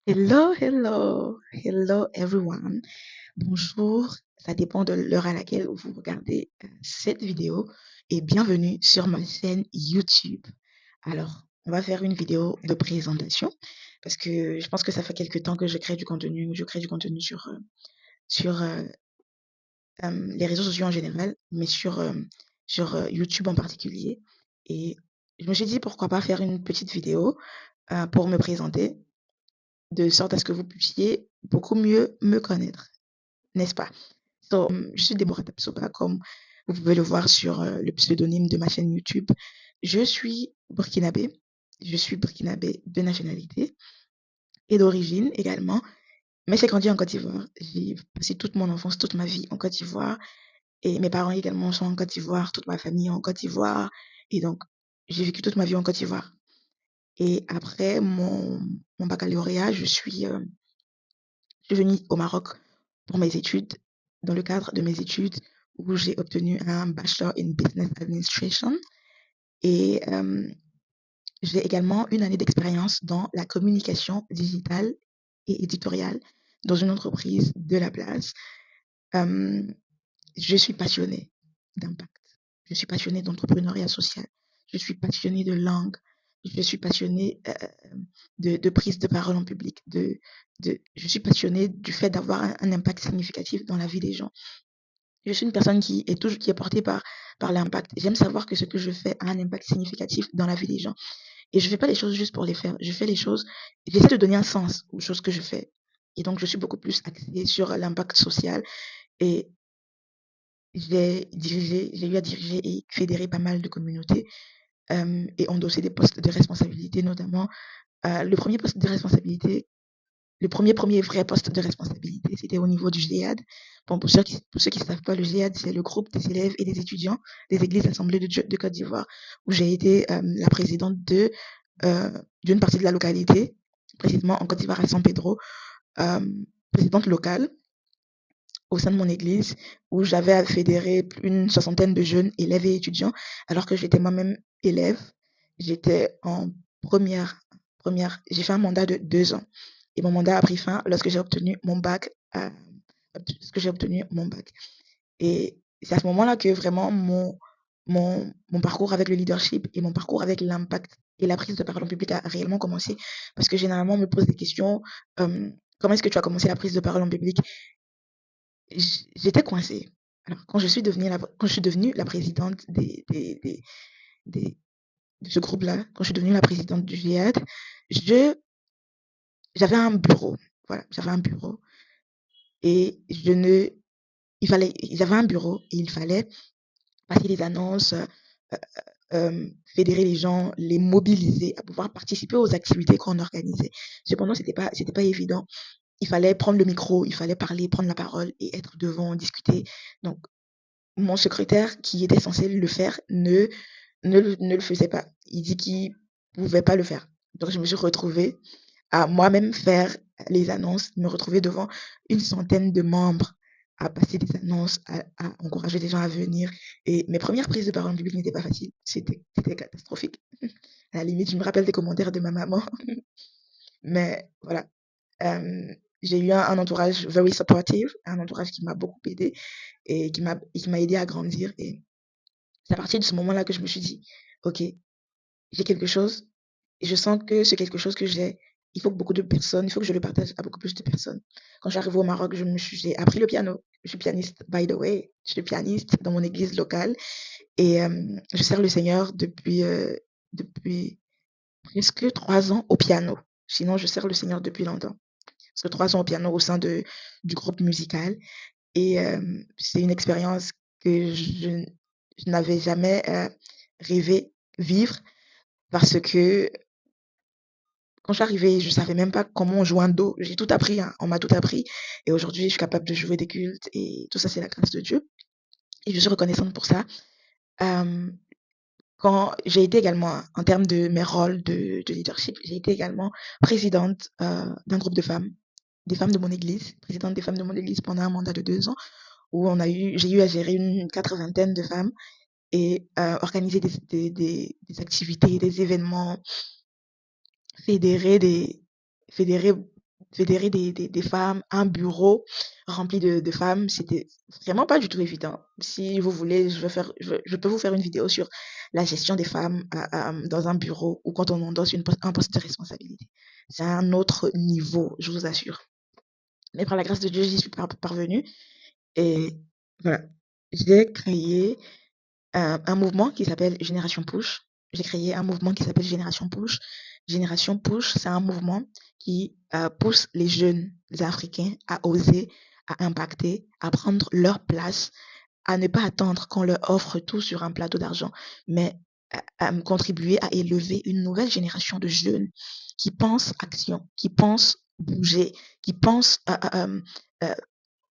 Hello, hello, hello everyone. Bonjour, ça dépend de l'heure à laquelle vous regardez cette vidéo et bienvenue sur ma chaîne YouTube. Alors, on va faire une vidéo de présentation parce que je pense que ça fait quelques temps que je crée du contenu sur les réseaux sociaux en général, mais sur YouTube en particulier. Et je me suis dit pourquoi pas faire une petite vidéo pour me présenter de sorte à ce que vous puissiez beaucoup mieux me connaître, n'est-ce pas? Je suis Deborah Tapsoba, comme vous pouvez le voir sur le pseudonyme de ma chaîne YouTube. Je suis burkinabé, je suis burkinabé de nationalité et d'origine également, mais j'ai grandi en Côte d'Ivoire. J'ai passé toute mon enfance, toute ma vie en Côte d'Ivoire, et mes parents également sont en Côte d'Ivoire, toute ma famille est en Côte d'Ivoire, et donc j'ai vécu toute ma vie en Côte d'Ivoire. Et après mon baccalauréat, je suis venue au Maroc pour mes études, dans le cadre de mes études où j'ai obtenu un Bachelor in Business Administration et j'ai également une année d'expérience dans la communication digitale et éditoriale dans une entreprise de la place. Euh, je suis passionnée d'impact, je suis passionnée d'entrepreneuriat social, je suis passionnée de langue, je suis passionnée de prise de parole en public, je suis passionnée du fait d'avoir un impact significatif dans la vie des gens. Je suis une personne qui est portée par l'impact. J'aime savoir que ce que je fais a un impact significatif dans la vie des gens. Et je fais pas les choses juste pour les faire. Je fais les choses, j'essaie de donner un sens aux choses que je fais. Et donc, je suis beaucoup plus axée sur l'impact social. Et j'ai eu à diriger et fédérer pas mal de communautés et endosser des postes de responsabilité, notamment le premier poste de responsabilité, le premier vrai poste de responsabilité, c'était au niveau du GEAD. Bon, pour ceux qui ne savent pas, le GEAD, c'est le groupe des élèves et des étudiants des églises assemblées de Côte d'Ivoire, où j'ai été la présidente d'une partie de la localité, précisément en Côte d'Ivoire à San Pedro, euh, présidente locale au sein de mon église, où j'avais à fédérer une soixantaine de jeunes élèves et étudiants, alors que j'étais moi-même élève. J'étais en première, j'ai fait un mandat de 2 ans. Et mon mandat a pris fin lorsque j'ai obtenu mon bac. Lorsque j'ai obtenu mon bac. Et c'est à ce moment-là que vraiment mon parcours avec le leadership et mon parcours avec l'impact et la prise de parole en public a réellement commencé. Parce que généralement, on me pose des questions. Comment est-ce que tu as commencé la prise de parole en public? J'étais coincée. Alors, quand je suis devenue la présidente des- de ce groupe-là, quand je suis devenue la présidente du GIAD, je, j'avais un bureau. Voilà, j'avais un bureau. Et j'avais un bureau et il fallait passer les annonces, fédérer les gens, les mobiliser à pouvoir participer aux activités qu'on organisait. Cependant, c'était pas évident. Il fallait prendre le micro, il fallait parler, prendre la parole et être devant, discuter. Donc, mon secrétaire qui était censé le faire ne le faisait pas. Il dit qu'il pouvait pas le faire. Donc, je me suis retrouvée à moi-même faire les annonces, me retrouver devant une centaine de membres à passer des annonces, à encourager les gens à venir. Et mes premières prises de parole en public n'étaient pas faciles. C'était catastrophique. À la limite, je me rappelle des commentaires de ma maman. Mais voilà, euh, j'ai eu un entourage very supportive, un entourage qui m'a beaucoup aidé et qui m'a aidé à grandir. Et c'est à partir de ce moment-là que je me suis dit, OK, j'ai quelque chose et je sens que c'est quelque chose que j'ai. Il faut que beaucoup de personnes, il faut que je le partage à beaucoup plus de personnes. Quand j'arrive au Maroc, j'ai appris le piano. Je suis pianiste, by the way. Je suis pianiste dans mon église locale et je sers le Seigneur depuis presque 3 ans au piano. Sinon, je sers le Seigneur depuis longtemps. Parce que 3 ans au piano au sein du groupe musical. Et c'est une expérience que je n'avais jamais rêvé vivre parce que quand je suis arrivée, je savais même pas comment on joue un do. J'ai tout appris, hein. On m'a tout appris. Et aujourd'hui, je suis capable de jouer des cultes. Et tout ça, c'est la grâce de Dieu. Et je suis reconnaissante pour ça. Euh, Quand j'ai été également, en termes de mes rôles de leadership, j'ai été également présidente d'un groupe de femmes, des femmes de mon église, présidente des femmes de mon église pendant un mandat de 2 ans, où j'ai eu à gérer une 80aine de femmes et organiser des activités, des événements, fédérer fédérer des femmes, un bureau rempli de femmes, c'était vraiment pas du tout évident. Si vous voulez, je peux vous faire une vidéo sur la gestion des femmes dans un bureau ou quand on endosse un poste de responsabilité. C'est un autre niveau, je vous assure. Mais par la grâce de Dieu, j'y suis parvenue. Et voilà, j'ai créé un mouvement qui s'appelle Génération Push. J'ai créé un mouvement qui s'appelle Génération Push. Génération Push, c'est un mouvement qui pousse les jeunes Africains à oser, à impacter, à prendre leur place, à ne pas attendre qu'on leur offre tout sur un plateau d'argent, mais à contribuer à élever une nouvelle génération de jeunes qui pensent action, qui pensent bouger, qui pensent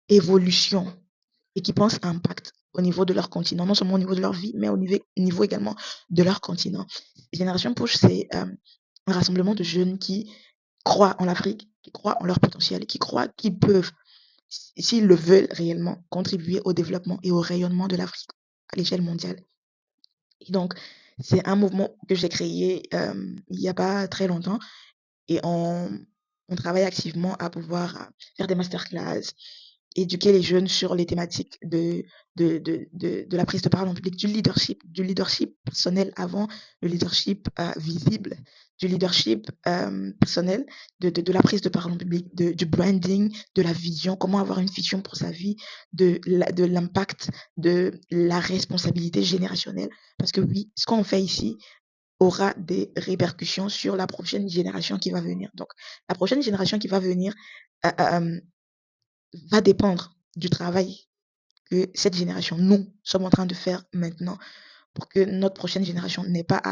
évolution et qui pensent impact au niveau de leur continent, non seulement au niveau de leur vie, mais au niveau également de leur continent. Génération Push, c'est un rassemblement de jeunes qui croient en l'Afrique, qui croient en leur potentiel, qui croient qu'ils peuvent, s'ils le veulent réellement, contribuer au développement et au rayonnement de l'Afrique à l'échelle mondiale. Et donc, c'est un mouvement que j'ai créé il n'y a pas très longtemps et on travaille activement à pouvoir faire des masterclass, éduquer les jeunes sur les thématiques de la prise de parole en public, du leadership personnel avant le leadership visible, du leadership personnel, de la prise de parole en public, du branding, de la vision, comment avoir une vision pour sa vie, de l'impact, de la responsabilité générationnelle. Parce que oui, ce qu'on fait ici aura des répercussions sur la prochaine génération qui va venir. Donc, la prochaine génération qui va venir va dépendre du travail que cette génération, nous, sommes en train de faire maintenant pour que notre prochaine génération n'ait pas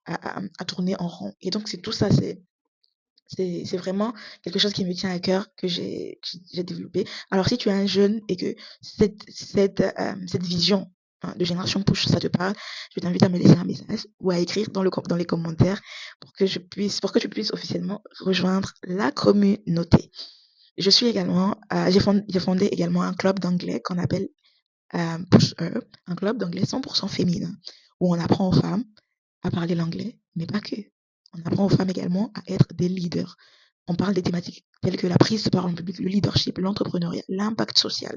à tourner en rond. Et donc, c'est tout ça, c'est vraiment quelque chose qui me tient à cœur, que j'ai développé. Alors, si tu es un jeune et que cette vision de Génération Push, ça te parle, je t'invite à me laisser un message ou à écrire dans les commentaires pour que tu puisses officiellement rejoindre la communauté. Je suis également, j'ai fondé également un club d'anglais qu'on appelle Push Her, un club d'anglais 100% féminin, où on apprend aux femmes à parler l'anglais, mais pas que. On apprend aux femmes également à être des leaders. On parle des thématiques telles que la prise de parole en public, le leadership, l'entrepreneuriat, l'impact social,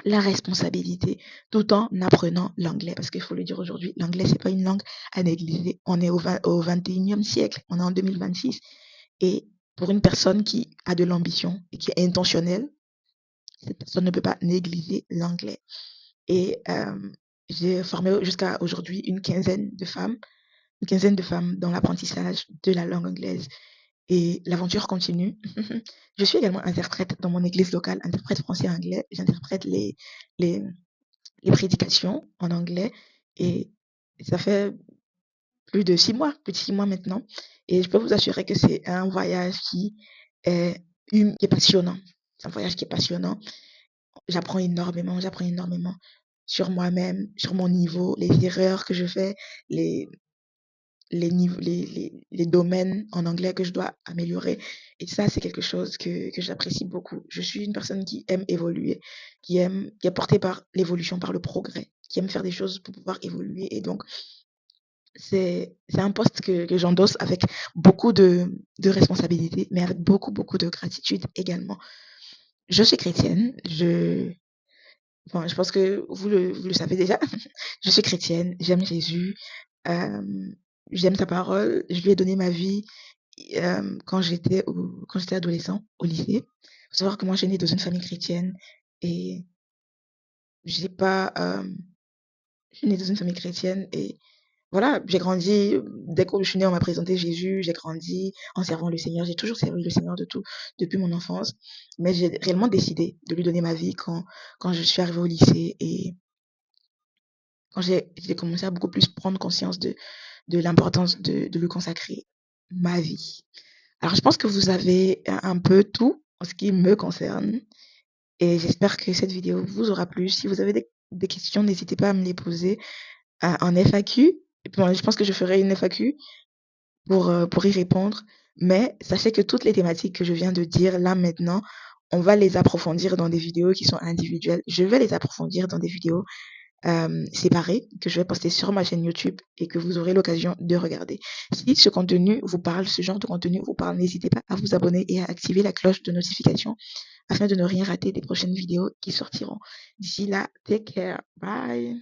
la responsabilité, tout en apprenant l'anglais. Parce qu'il faut le dire aujourd'hui, l'anglais, c'est pas une langue à négliger. On est au 21e siècle, on est en 2026. Et pour une personne qui a de l'ambition et qui est intentionnelle, cette personne ne peut pas négliger l'anglais. Et j'ai formé jusqu'à aujourd'hui une quinzaine de femmes dans l'apprentissage de la langue anglaise. Et l'aventure continue. Je suis également interprète dans mon église locale, interprète français-anglais. J'interprète les prédications en anglais. Et ça fait plus de 6 mois maintenant. Et je peux vous assurer que c'est un voyage qui est passionnant. C'est un voyage qui est passionnant. J'apprends énormément sur moi-même, sur mon niveau, les erreurs que je fais, les domaines en anglais que je dois améliorer. Et ça, c'est quelque chose que j'apprécie beaucoup. Je suis une personne qui aime évoluer, qui est portée par l'évolution, par le progrès, qui aime faire des choses pour pouvoir évoluer. Et donc, c'est un poste que j'endosse avec beaucoup de responsabilités, mais avec beaucoup de gratitude également. Je suis chrétienne, je pense que vous le savez déjà. Je suis chrétienne, j'aime Jésus, j'aime sa parole. Je lui ai donné ma vie quand j'étais adolescent au lycée. Faut savoir que moi, je suis née dans une famille chrétienne et j'ai pas, je suis née dans une famille chrétienne et voilà, j'ai grandi, dès que je suis née, on m'a présenté Jésus, j'ai grandi en servant le Seigneur, j'ai toujours servi le Seigneur depuis mon enfance, mais j'ai réellement décidé de lui donner ma vie quand je suis arrivée au lycée et quand j'ai commencé à beaucoup plus prendre conscience de l'importance de lui consacrer ma vie. Alors, je pense que vous avez un peu tout en ce qui me concerne et j'espère que cette vidéo vous aura plu. Si vous avez des questions, n'hésitez pas à me les poser en FAQ. Bon, je pense que je ferai une FAQ pour y répondre, mais sachez que toutes les thématiques que je viens de dire là maintenant, on va les approfondir dans des vidéos qui sont individuelles. Je vais les approfondir dans des vidéos séparés que je vais poster sur ma chaîne YouTube et que vous aurez l'occasion de regarder. Si ce contenu vous parle, ce genre de contenu vous parle, n'hésitez pas à vous abonner et à activer la cloche de notification afin de ne rien rater des prochaines vidéos qui sortiront. D'ici là, take care. Bye.